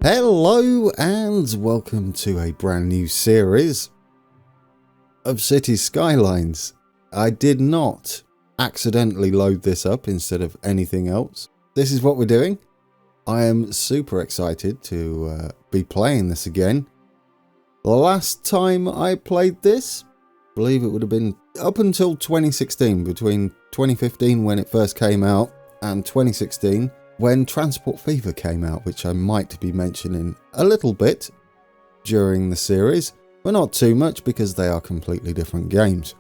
Hello and welcome to a brand new series of Cities Skylines. I did not accidentally load this up instead of anything else. This is what we're doing. I am super excited to be playing this again. The last time I played this, I believe it would have been up until 2016, between 2015 when it first came out and 2016 when Transport Fever came out, which I might be mentioning a little bit during the series, but not too much because they are completely different games.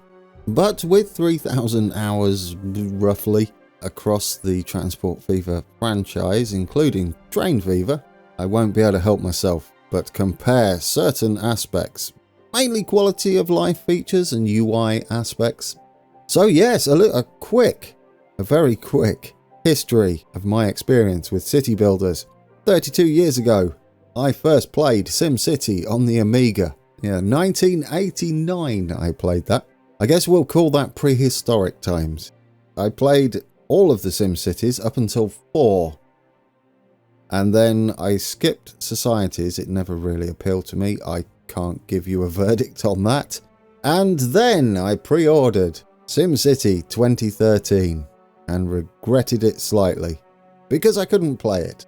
But with 3,000 hours roughly across the Transport Fever franchise, including Train Fever, I won't be able to help myself but compare certain aspects, mainly quality of life features and UI aspects. So yes, a very quick history of my experience with city builders. 32 years ago, I first played SimCity on the Amiga. 1989 I played that. I guess we'll call that prehistoric times. I played all of the SimCities up until 4. And then I skipped Societies. It never really appealed to me. I can't give you a verdict on that. And then I pre-ordered SimCity 2013. And regretted it slightly because I couldn't play it.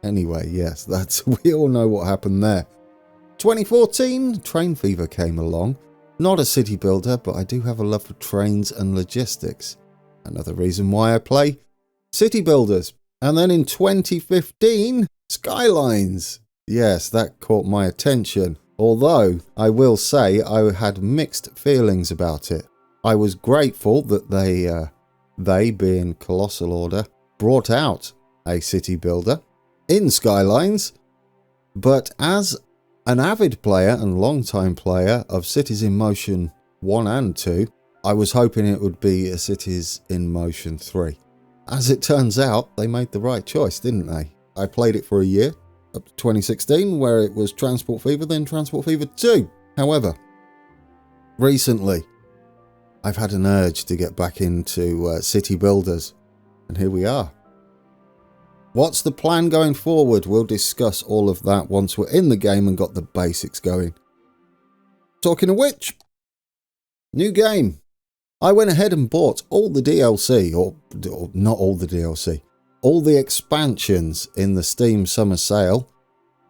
Anyway, yes, we all know what happened there. 2014, Train Fever came along. Not a city builder, but I do have a love for trains and logistics. Another reason why I play city builders. And then in 2015, Skylines. Yes, that caught my attention. Although I will say I had mixed feelings about it. I was grateful that they, being Colossal Order, brought out a city builder in Skylines, but as an avid player and long-time player of Cities in Motion 1 and 2, I was hoping it would be a Cities in Motion 3. As it turns out, they made the right choice, didn't they? I played it for a year, up to 2016, where it was Transport Fever, then Transport Fever 2. However, recently, I've had an urge to get back into city builders, and here we are. What's the plan going forward? We'll discuss all of that once we're in the game and got the basics going. Talking of which, new game. I went ahead and bought all the DLC, or not all the DLC, all the expansions in the Steam Summer Sale.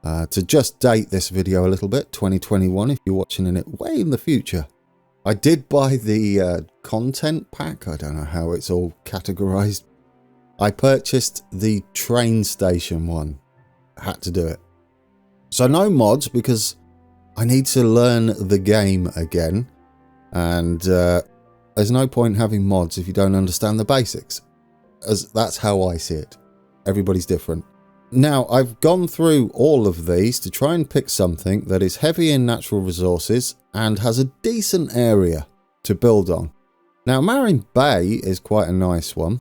To just date this video a little bit, 2021, if you're watching it way in the future. I did buy the content pack. I don't know how it's all categorized. I purchased the train station one. I had to do it. So no mods because I need to learn the game again. And there's no point having mods if you don't understand the basics. As that's how I see it. Everybody's different. Now, I've gone through all of these to try and pick something that is heavy in natural resources and has a decent area to build on. Now, Marine Bay is quite a nice one.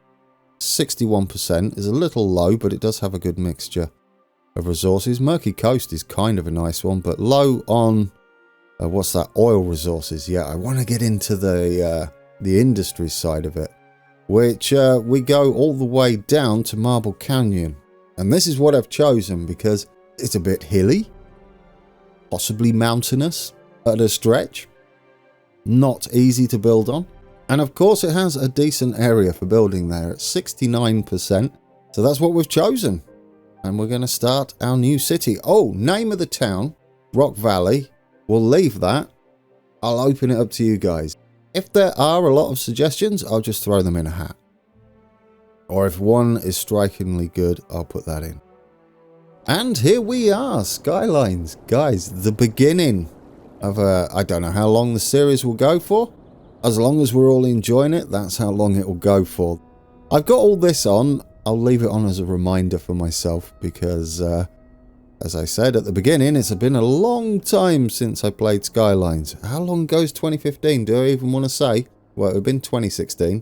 61% is a little low, but it does have a good mixture of resources. Murky Coast is kind of a nice one, but low on, what's that, oil resources. Yeah, I want to get into the industry side of it, which we go all the way down to Marble Canyon. And this is what I've chosen because it's a bit hilly, possibly mountainous at a stretch, not easy to build on. And of course it has a decent area for building there at 69%. So that's what we've chosen. And we're going to start our new city. Oh, name of the town, Rock Valley. We'll leave that. I'll open it up to you guys. If there are a lot of suggestions, I'll just throw them in a hat. Or if one is strikingly good, I'll put that in. And here we are, Skylines. Guys, the beginning of I don't know how long the series will go for. As long as we're all enjoying it, that's how long it will go for. I've got all this on. I'll leave it on as a reminder for myself because, as I said at the beginning, it's been a long time since I played Skylines. How long goes 2015? Do I even want to say? Well, it would have been 2016.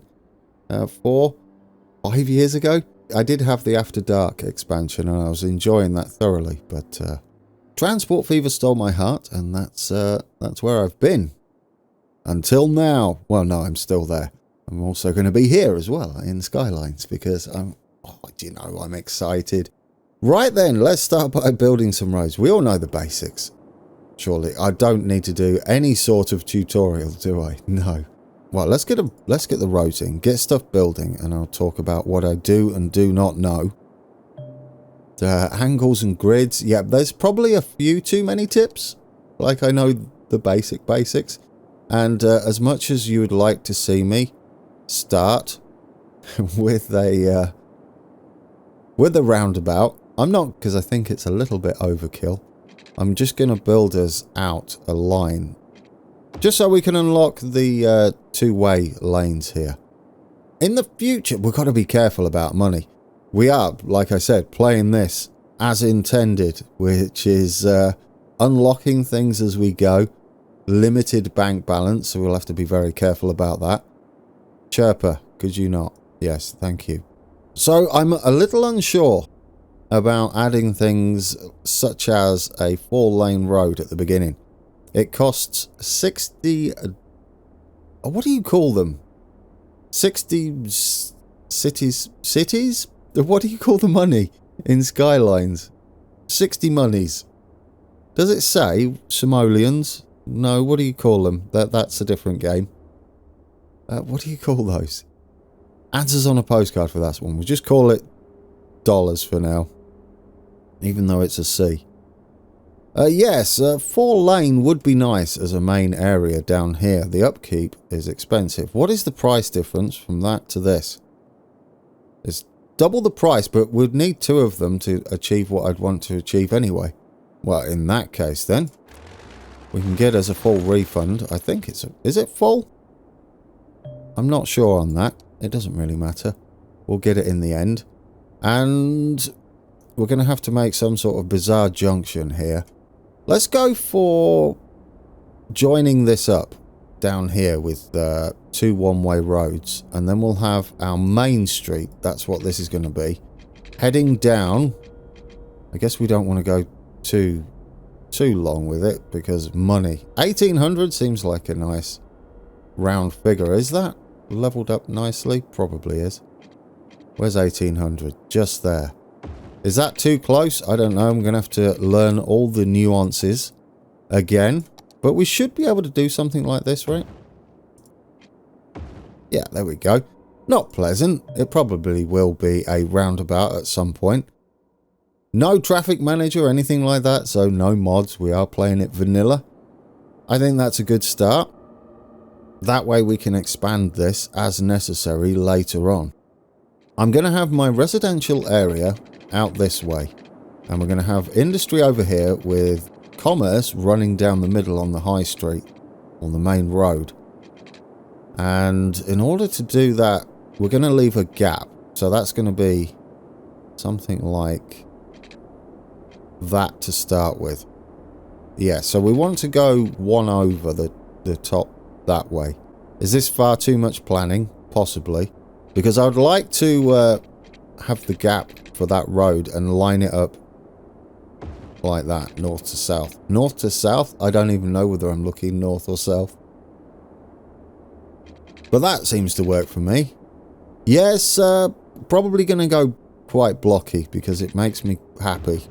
5 years ago. I did have the After Dark expansion and I was enjoying that thoroughly, but Transport Fever stole my heart, and that's where I've been until now. Well, no, I'm still there. I'm also going to be here as well in Skylines because I'm excited, Right then, let's start by building some roads. We all know the basics. Surely, I don't need to do any sort of tutorial, do I? No. Well, let's get the roads in, get stuff building, and I'll talk about what I do and do not know. The angles and grids, yeah, there's probably a few too many tips. Like, I know the basics. And as much as you would like to see me start with a roundabout, I'm not, because I think it's a little bit overkill. I'm just going to build us out a line, just so we can unlock the two-way lanes here. In the future, we've got to be careful about money. We are, like I said, playing this as intended, which is unlocking things as we go. Limited bank balance, so we'll have to be very careful about that. Chirper, could you not? Yes, thank you. So I'm a little unsure about adding things such as a 4-lane road at the beginning. It costs 60... What do you call them? 60 cities? What do you call the money in Skylines? 60 monies. Does it say simoleons? No, what do you call them? That's a different game. What do you call those? Answers on a postcard for that one. We'll just call it dollars for now. Even though it's a C. Yes, 4-lane would be nice as a main area down here. The upkeep is expensive. What is the price difference from that to this? It's double the price, but we'd need 2 of them to achieve what I'd want to achieve anyway. Well, in that case then, we can get us a full refund. I think it's... Is it full? I'm not sure on that. It doesn't really matter. We'll get it in the end. And we're going to have to make some sort of bizarre junction here. Let's go for joining this up down here with 2 one-way roads. And then we'll have our main street. That's what this is going to be. Heading down. I guess we don't want to go too long with it because money. 1800 seems like a nice round figure. Is that leveled up nicely? Probably is. Where's 1800? Just there. Is that too close? I don't know. I'm going to have to learn all the nuances again. But we should be able to do something like this, right? Yeah, there we go. Not pleasant. It probably will be a roundabout at some point. No traffic manager or anything like that, so no mods. We are playing it vanilla. I think that's a good start. That way we can expand this as necessary later on. I'm going to have my residential area out this way. And we're going to have industry over here with commerce running down the middle on the high street, on the main road. And in order to do that, we're going to leave a gap. So that's going to be something like that to start with. Yeah, so we want to go one over the top that way. Is this far too much planning? Possibly. Because I would like to have the gap for that road and line it up like that, north to south. North to south? I don't even know whether I'm looking north or south. But that seems to work for me. Yes, probably going to go quite blocky because it makes me happy.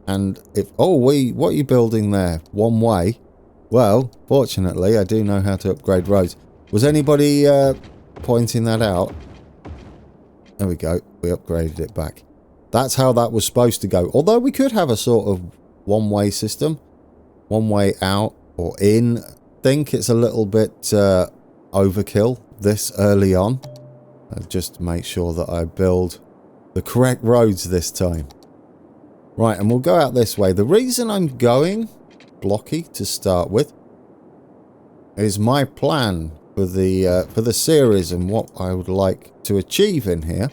And if... Oh, what are you building there? One way? Well, fortunately, I do know how to upgrade roads. Was anybody pointing that out? There we go. We upgraded it back. That's how that was supposed to go. Although we could have a sort of one-way system. One way out or in. I think it's a little bit overkill this early on. Just to make sure that I build the correct roads this time. Right, and we'll go out this way. The reason I'm going blocky to start with is my plan for the series and what I would like to achieve in here.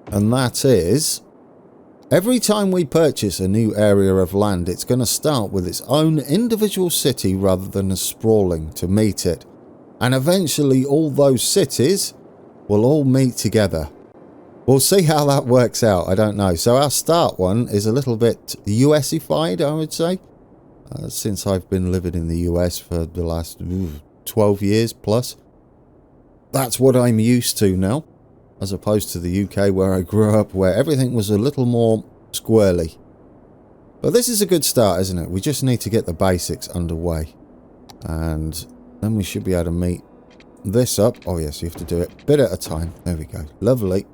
And that is, every time we purchase a new area of land, it's going to start with its own individual city rather than a sprawling to meet it. And eventually all those cities will all meet together. We'll see how that works out, I don't know. So our start one is a little bit US-ified, I would say. Since I've been living in the US for the last 12 years plus. That's what I'm used to now. as opposed to the UK where I grew up, where everything was a little more squirrely. But this is a good start, isn't it? We just need to get the basics underway. And then we should be able to meet this up. Oh yes, you have to do it a bit at a time. There we go. Lovely.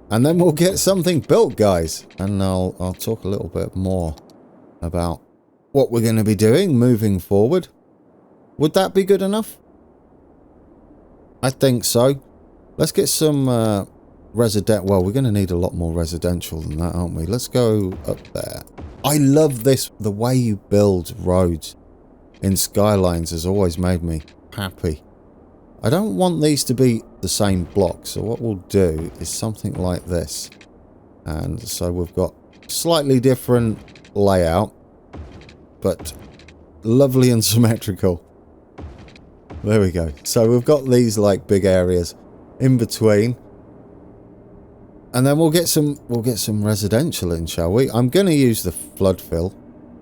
And then we'll get something built, guys. And I'll talk a little bit more about what we're going to be doing moving forward. Would that be good enough? I think so. Let's get some well, we're going to need a lot more residential than that, aren't we? Let's go up there. I love this. The way you build roads in Skylines has always made me happy. I don't want these to be the same block, so what we'll do is something like this. And so we've got slightly different layout, but lovely and symmetrical. There we go. So we've got these like big areas in between. And then we'll get some residential in, shall we? I'm going to use the flood fill.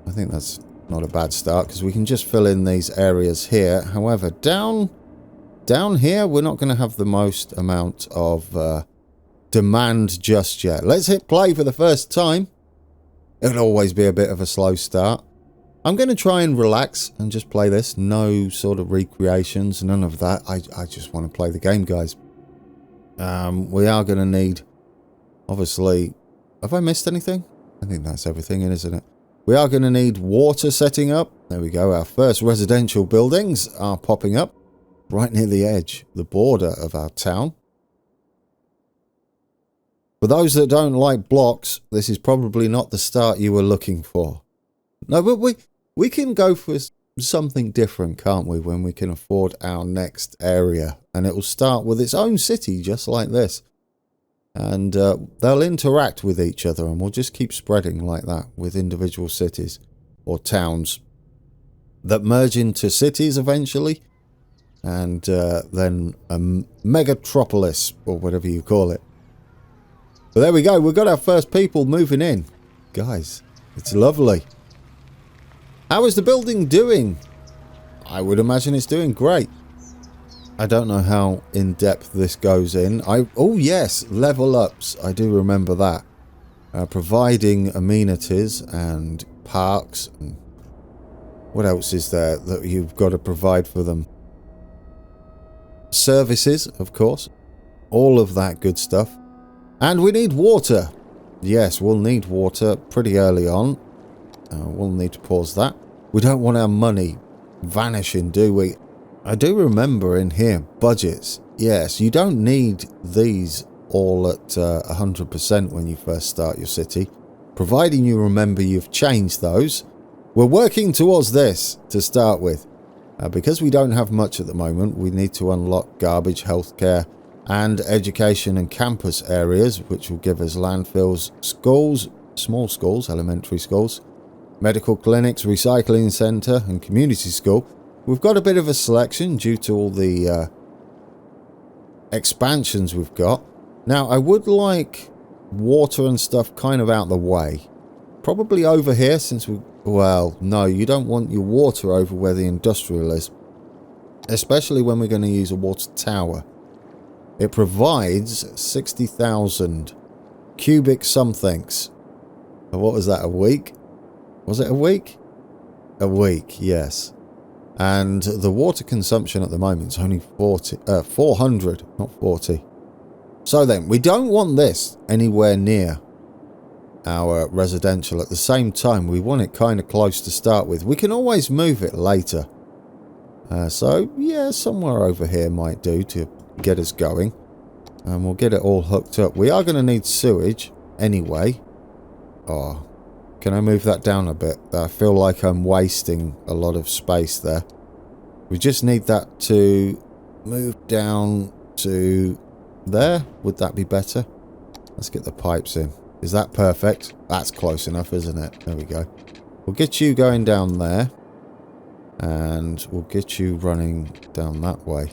I think that's not a bad start because we can just fill in these areas here. However, down here we're not going to have the most amount of demand just yet. Let's hit play for the first time. It'll always be a bit of a slow start. I'm going to try and relax and just play this. No sort of recreations, none of that. I just want to play the game, guys. We are going to need, obviously, have I missed anything? I think that's everything, isn't it? We are going to need water setting up. There we go. Our first residential buildings are popping up right near the edge, the border of our town. For those that don't like blocks, this is probably not the start you were looking for. No, but we can go for something different, can't we, when we can afford our next area. And it will start with its own city, just like this. And they'll interact with each other, and we'll just keep spreading like that with individual cities or towns that merge into cities eventually. And then a metropolis, or whatever you call it. But there we go. We've got our first people moving in. Guys, it's lovely. How is the building doing? I would imagine it's doing great. I don't know how in-depth this goes in. Oh yes, level ups. I do remember that. Providing amenities and parks. And what else is there that you've got to provide for them? Services, of course. All of that good stuff. And we need water. Yes, we'll need water pretty early on. We'll need to pause that. We don't want our money vanishing, do we? I do remember in here, budgets. Yes, you don't need these all at 100% when you first start your city. Providing you remember you've changed those. We're working towards this to start with. Because we don't have much at the moment, we need to unlock garbage, healthcare, and education and campus areas, which will give us landfills, schools, small schools, elementary schools, medical clinics, recycling centre, and community school. We've got a bit of a selection due to all the expansions we've got. Now, I would like water and stuff kind of out the way. Probably over here since we... Well, no, you don't want your water over where the industrial is. Especially when we're going to use a water tower. It provides 60,000 cubic somethings. What was that, a week? Was it a week? A week, yes. And the water consumption at the moment is only 400, not 40. So then, we don't want this anywhere near our residential. At the same time, we want it kind of close to start with. We can always move it later. So, yeah, somewhere over here might do to get us going. And we'll get it all hooked up. We are going to need sewage anyway. Oh, can I move that down a bit? I feel like I'm wasting a lot of space there. We just need that to move down to there. Would that be better? Let's get the pipes in. Is that perfect? That's close enough, isn't it? There we go. We'll get you going down there. And we'll get you running down that way.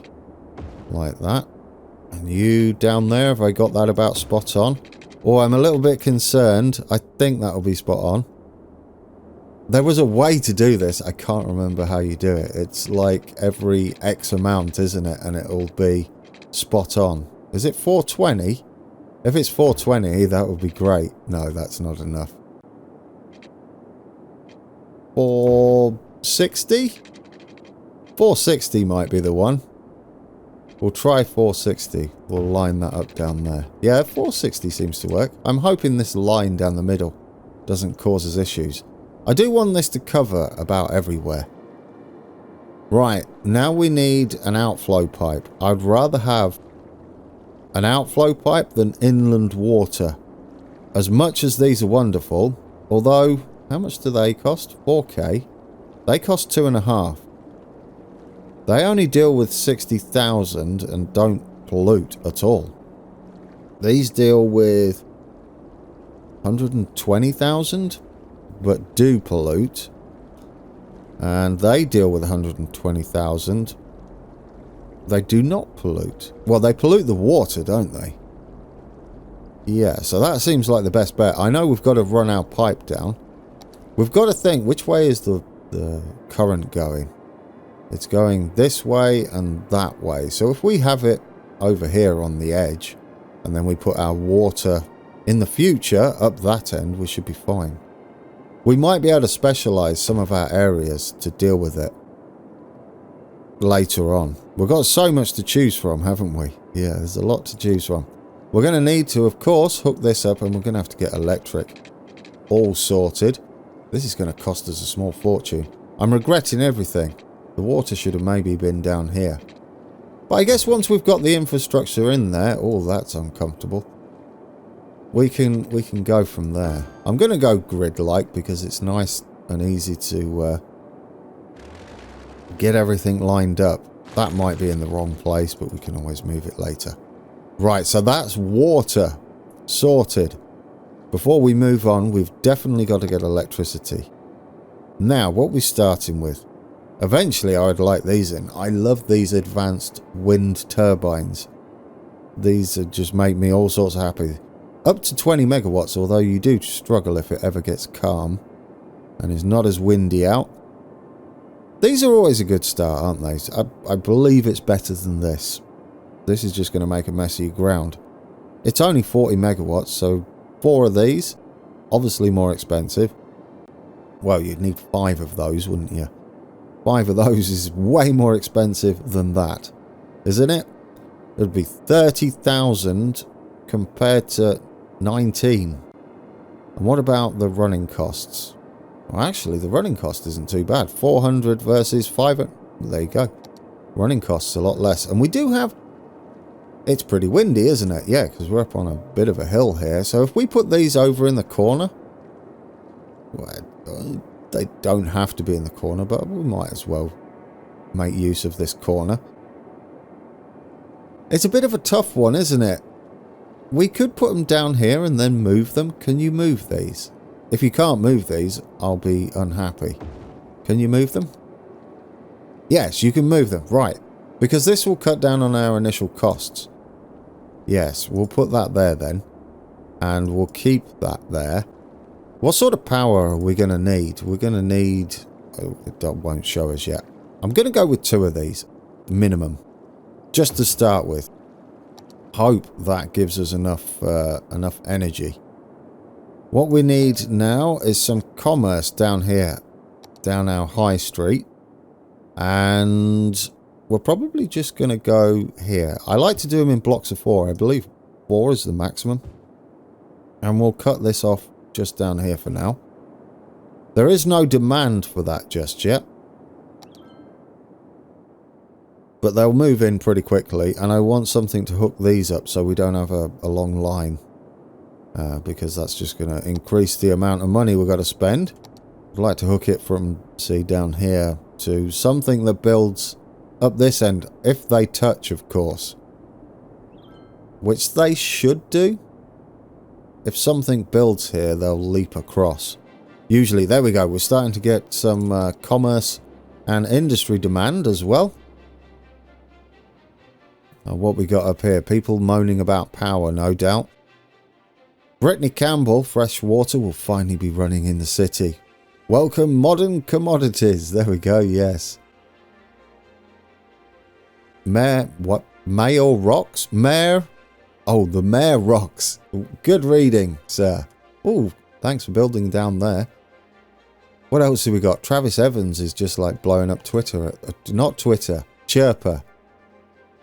Like that. And you down there. Have I got that about spot on? Oh, I'm a little bit concerned. I think that'll be spot on. There was a way to do this. I can't remember how you do it. It's like every X amount, isn't it? And it'll be spot on. Is it 420? If it's 420, that would be great. No, that's not enough. 460? 460 might be the one. We'll try 460. We'll line that up down there. Yeah, 460 seems to work. I'm hoping this line down the middle doesn't cause us issues. I do want this to cover about everywhere. Right, now we need an outflow pipe. I'd rather have an outflow pipe than inland water. As much as these are wonderful, although, how much do they cost? 4k. They cost 2.5. They only deal with 60,000 and don't pollute at all. These deal with 120,000, but do pollute. And they deal with 120,000. They do not pollute. Well, they pollute the water, don't they? Yeah, so that seems like the best bet. I know we've got to run our pipe down. We've got to think, which way is the current going? It's going this way and that way. So if we have it over here on the edge, and then we put our water in the future up that end, we should be fine. We might be able to specialize some of our areas to deal with it later on. We've got so much to choose from, haven't we? Yeah, there's a lot to choose from. We're going to need to, of course, hook this up, and we're going to have to get electric all sorted. This is going to cost us a small fortune. I'm regretting everything. The water should have maybe been down here. But I guess once we've got the infrastructure in there, oh, that's uncomfortable. We can go from there. I'm going to go grid-like because it's nice and easy to get everything lined up. That might be in the wrong place, but we can always move it later. Right, so that's water sorted. Before we move on, we've definitely got to get electricity. Now, what we're starting with. Eventually, I would like these in. I love these advanced wind turbines. These just make me all sorts of happy. Up to 20 megawatts, although you do struggle if it ever gets calm and is not as windy out. These are always a good start, aren't they? I believe it's better than this. This is just going to make a mess of your ground. It's only 40 megawatts, so 4 of these, obviously more expensive. Well, you'd need 5 of those, wouldn't you? 5 of those is way more expensive than that, isn't it? It would be 30,000 compared to 19. And what about the running costs? Well, actually, the running cost isn't too bad. 400 versus 500. There you go. Running costs a lot less. And we do have... It's pretty windy, isn't it? Yeah, because we're up on a bit of a hill here. So if we put these over in the corner... Well, they don't have to be in the corner, but we might as well make use of this corner. It's a bit of a tough one, isn't it? We could put them down here and then move them. Can you move these? If you can't move these, I'll be unhappy. Can you move them? Yes, you can move them. Right. Because this will cut down on our initial costs. Yes, we'll put that there then. And we'll keep that there. What sort of power are we going to need? We're going to need... Oh, it won't show us yet. I'm going to go with 2 of these. Minimum. Just to start with. Hope that gives us enough energy. What we need now is some commerce down here. Down our high street. And we're probably just going to go here. I like to do them in blocks of 4. I believe 4 is the maximum. And we'll cut this off just down here for now. There is no demand for that just yet. But they'll move in pretty quickly. And I want something to hook these up so we don't have a long line. Because that's just going to increase the amount of money we've got to spend. I'd like to hook it from, see, down here to something that builds up this end. If they touch, of course. Which they should do. If something builds here, they'll leap across. Usually, there we go. We're starting to get some commerce and industry demand as well. What we got up here? People moaning about power, no doubt. Brittany Campbell, fresh water will finally be running in the city. Welcome modern commodities. There we go, yes. Mayor, what? Mayor Rocks? Mayor Oh, the mayor rocks. Good reading, sir. Oh, thanks for building down there. What else have we got? Travis Evans is just like blowing up Twitter. Not Twitter. Chirper.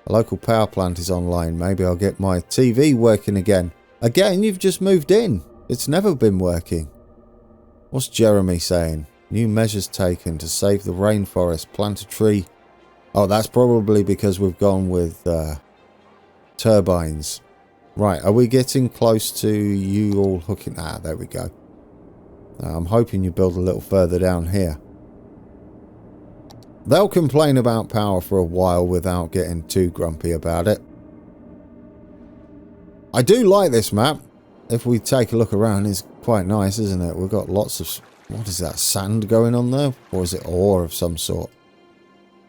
A local power plant is online. Maybe I'll get my TV working again. Again, you've just moved in. It's never been working. What's Jeremy saying? New measures taken to save the rainforest. Plant a tree. Oh, that's probably because we've gone with turbines. Right, are we getting close to you all hooking? Ah, there we go. I'm hoping you build a little further down here. They'll complain about power for a while without getting too grumpy about it. I do like this map. If we take a look around, it's quite nice, isn't it? We've got lots of... What is that? Sand going on there? Or is it ore of some sort?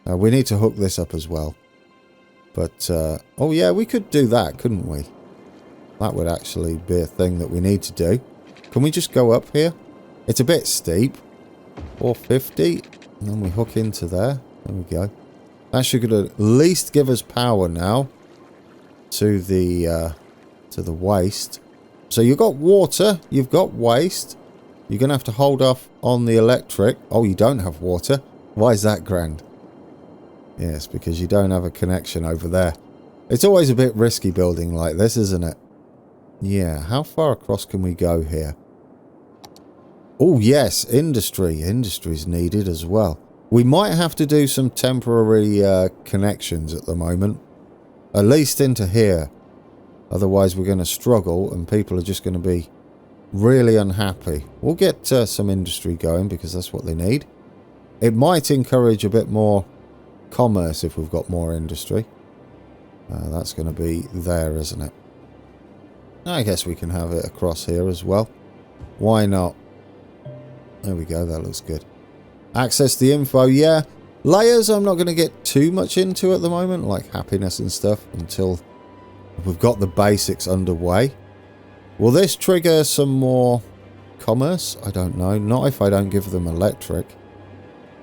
We need to hook this up as well. But, oh yeah, we could do that, couldn't we? That would actually be a thing that we need to do. Can we just go up here? It's a bit steep. 450. And then we hook into there. There we go. That should at least give us power now to the waste. So you've got water. You've got waste. You're going to have to hold off on the electric. Oh, you don't have water. Why is that, Grand? Yes, because you don't have a connection over there. It's always a bit risky building like this, isn't it? Yeah, how far across can we go here? Oh, yes, industry. Industry's needed as well. We might have to do some temporary connections at the moment. At least into here. Otherwise, we're going to struggle and people are just going to be really unhappy. We'll get some industry going because that's what they need. It might encourage a bit more commerce if we've got more industry. That's going to be there, isn't it? I guess we can have it across here as well. Why not? There we go, that looks good. Access the info, yeah. Layers I'm not going to get too much into at the moment, like happiness and stuff, until we've got the basics underway. Will this trigger some more commerce? I don't know. Not if I don't give them electric.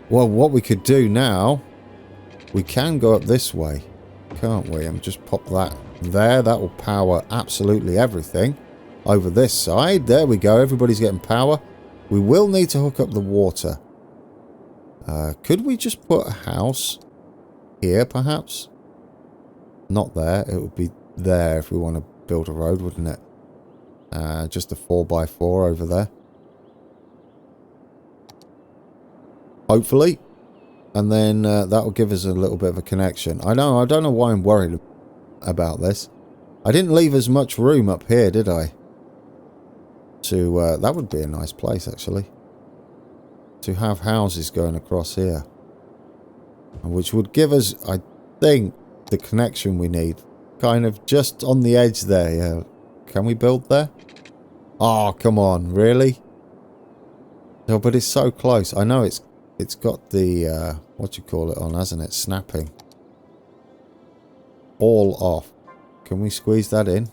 Well, what we could do now, we can go up this way, can't we? And just pop that there. That will power absolutely everything. Over this side, there we go. Everybody's getting power. We will need to hook up the water. Could we just put a house here, perhaps? Not there. It would be there if we want to build a road, wouldn't it? Just a 4x4 over there. Hopefully. And then that will give us a little bit of a connection. I don't know why I'm worried about this. I didn't leave as much room up here, did I? That would be a nice place, actually. To have houses going across here. Which would give us, I think, the connection we need. Kind of just on the edge there, yeah. Can we build there? Oh, come on, really? No, but it's so close. I know it's got the, what do you call it on, hasn't it? Snapping. All off. Can we squeeze that in?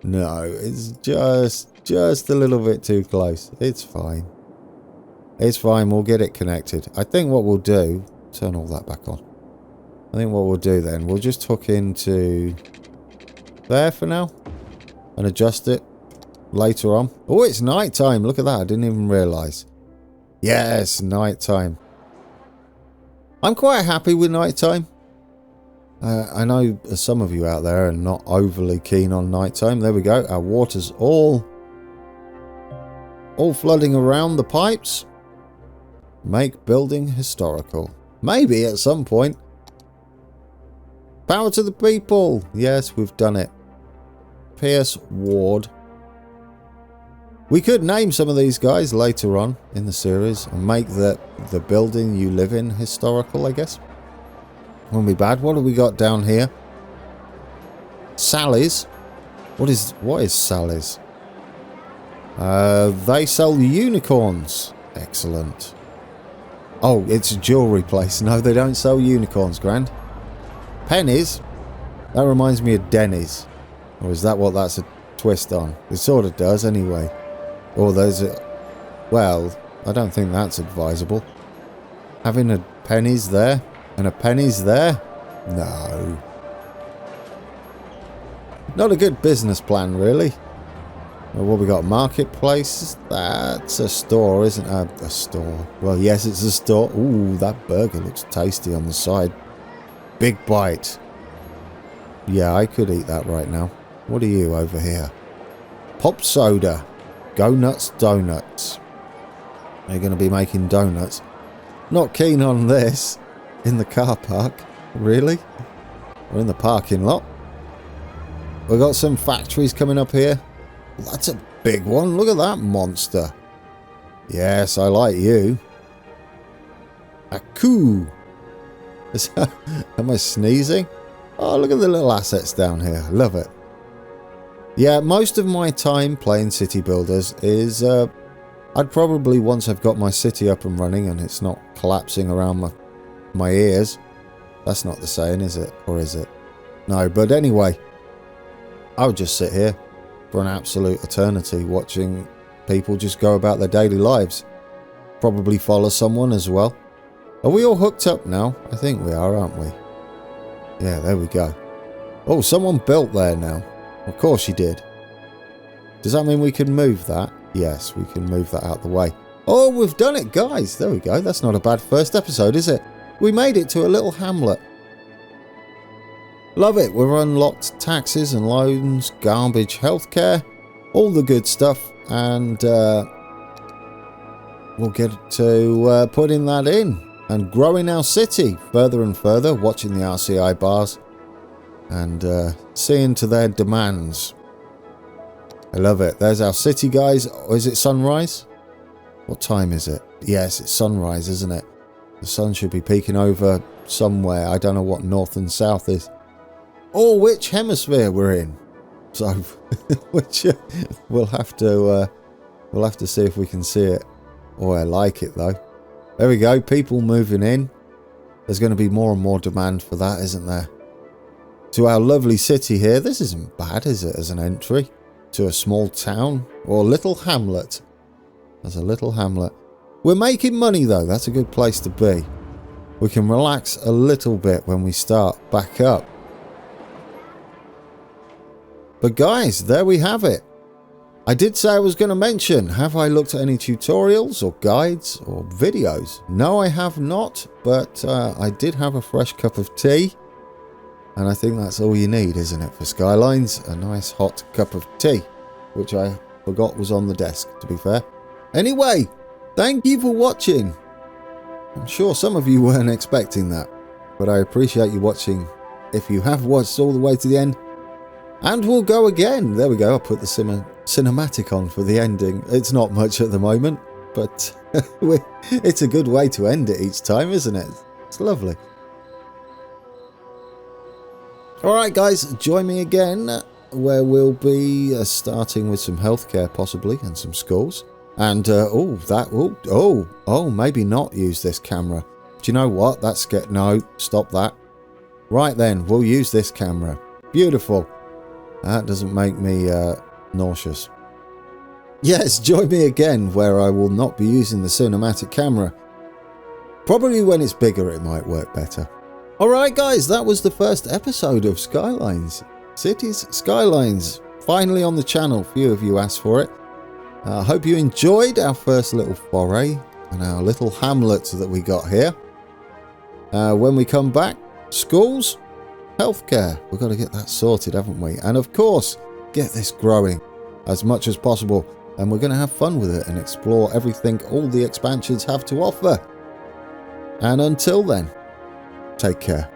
No, it's just a little bit too close. It's fine. It's fine, we'll get it connected. I think what we'll do... Turn all that back on. I think what we'll do then, we'll just hook into... there for now. And adjust it later on. Oh, it's night time. Look at that, I didn't even realise. Yes, night time. I'm quite happy with night time. I know some of you out there are not overly keen on nighttime. There we go. Our water's all flooding around the pipes. Make building historical. Maybe at some point. Power to the people. Yes, we've done it. Pierce Ward. We could name some of these guys later on in the series and make the building you live in historical, I guess. Won't be bad. What have we got down here? Sally's. What is Sally's? They sell unicorns. Excellent. Oh, it's a jewellery place. No, they don't sell unicorns, Grand. Pennies. That reminds me of Denny's. Or is that what that's a twist on? It sort of does anyway. Or there's a... Well, I don't think that's advisable. Having a pennies there and a pennies there? No. Not a good business plan, really. Well, what we got? Marketplace. That's a store, isn't it? A store. Well, yes, it's a store. Ooh, that burger looks tasty on the side. Big bite. Yeah, I could eat that right now. What are you over here? Pop soda. Go nuts donuts. They're going to be making donuts. Not keen on this. In the car park. Really? We're in the parking lot. We've got some factories coming up here. That's a big one. Look at that monster. Yes, I like you. A coup. Am I sneezing? Oh, look at the little assets down here. Love it. Yeah, most of my time playing city builders is... I'd probably, once I've got my city up and running and it's not collapsing around my ears. That's not the saying, is it? Or is it? No, but anyway. I would just sit here for an absolute eternity watching people just go about their daily lives. Probably follow someone as well. Are we all hooked up now? I think we are, aren't we? Yeah, there we go. Oh, someone built there now. Of course you did. Does that mean we can move that? Yes, we can move that out the way. Oh, we've done it, guys. There we go. That's not a bad first episode, is it? We made it to a little hamlet. Love it. We've unlocked taxes and loans, garbage, healthcare, all the good stuff. And we'll get to putting that in and growing our city further and further, watching the RCI bars and seeing to their demands. I love it. There's our city, guys. Oh, is it sunrise? What time is it? Yes, it's sunrise, isn't it? The sun should be peeking over somewhere. I don't know what north and south is. Or which hemisphere we're in. So, which we'll have to see if we can see it. Oh, I like it though. There we go. People moving in. There's going to be more and more demand for that, isn't there? To our lovely city here. This isn't bad, is it, as an entry to a small town or little hamlet? There's a little hamlet. We're making money though. That's a good place to be. We can relax a little bit when we start back up. But guys, there we have it. I did say I was going to mention, have I looked at any tutorials or guides or videos? No, I have not, but I did have a fresh cup of tea. And I think that's all you need, isn't it, for Skylines? A nice hot cup of tea, which I forgot was on the desk, to be fair. Anyway, thank you for watching. I'm sure some of you weren't expecting that, but I appreciate you watching if you have watched all the way to the end. And we'll go again. There we go. I'll put the cinematic on for the ending. It's not much at the moment, but it's a good way to end it each time, isn't it? It's lovely. Alright guys, join me again where we'll be starting with some healthcare possibly and some schools. And maybe not use this camera. Do you know what? No, stop that. Right then, we'll use this camera. Beautiful. That doesn't make me nauseous. Yes, join me again where I will not be using the cinematic camera. Probably when it's bigger it might work better. Alright guys, that was the first episode of Skylines. Cities Skylines. Finally on the channel. Few of you asked for it. I hope you enjoyed our first little foray and our little hamlet that we got here. When we come back, schools, healthcare. We've got to get that sorted, haven't we? And of course, get this growing as much as possible. And we're going to have fun with it and explore everything all the expansions have to offer. And until then, take care.